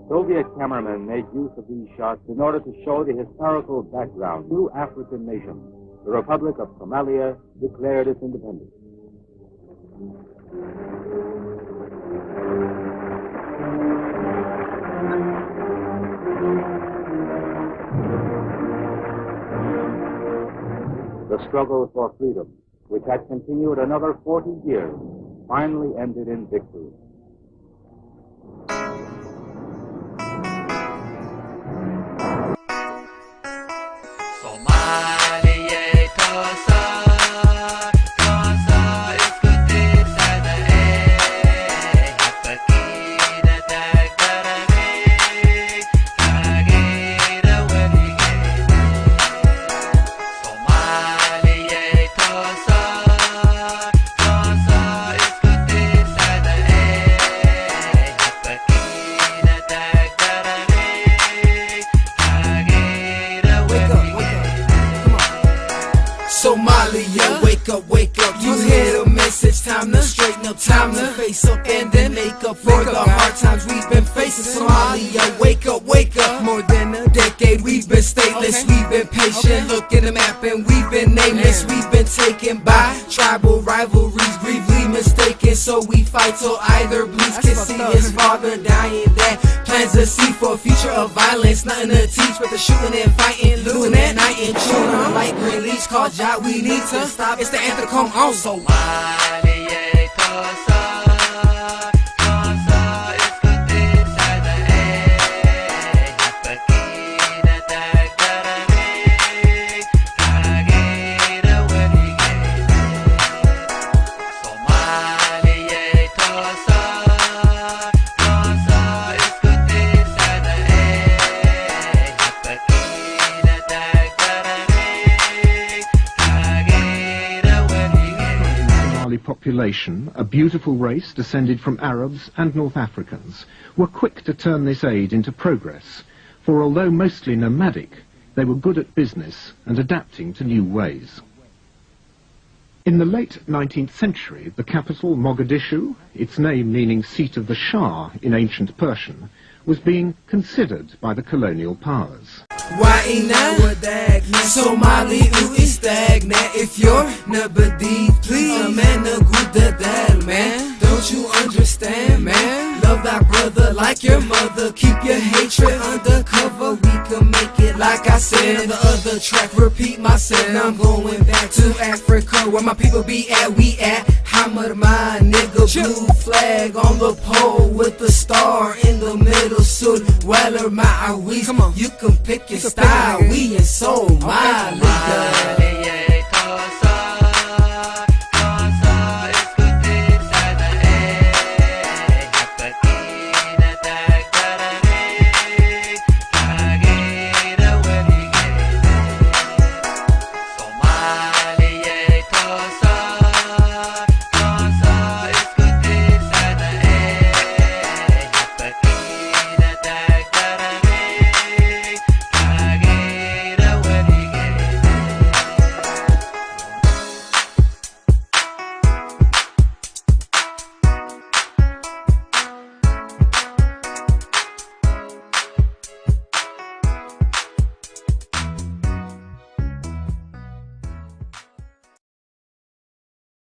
Soviet cameramen made use of these shots in order to show the historical background. Two African nations, the Republic of Somalia, declared its independence. The struggle for freedom, which had continued another 40 years, finally ended in victory. Somaliyey, tosooy, tosooy, iskuti sana hapakina tagdarame, kagira weligene. Somaliyey, tosooy, tosooy, iskuti sana hapakina tagdarame, kagira weligene. Somalia, wake up, you hear the message, time to straighten up, time to face up and then make up for the hard times we've been facing. Somalia, wake up, more than a decade we've been stateless, we've been patient, look at the map and we've been nameless, we've been taken by tribal rivalries, gravely mistaken, so we fight till either bleeds can see his father dying, that plans to see for a future of violence, nothing to teach but the shooting and fighting, looting at night and chewing on a light green leash called Jot. We need to stop, it's the anthem, come on. Somaliyey, tosooy, tosooy, iskuti sana hapakina tagdarame, kagira weligene. Somaliyey, tosooy, tosooy, iskuti sana hapakina tagdarame, kagira weligene. Somali population, a beautiful race descended from Arabs and North Africans, were quick to turn this aid into progress, for although mostly nomadic, they were good at business and adapting to new ways. In the late 19th century, the capital, Mogadishu, its name meaning seat of the Shah in ancient Persian, was being considered by the colonial powers. Somali is stagnant. If you're nobody, please, man, no good at that, man. Don't you understand, man? Love thy brother like your mother. Keep your hatred undercover. We can make it like I said on the other track. Repeat myself. Now I'm going back to Africa, where my people be at. We at Hammer, my nigga. Blue flag on the pole with the star in the middle. Soon, Weller, my we. Come on, you can pick your style. We in Somalia.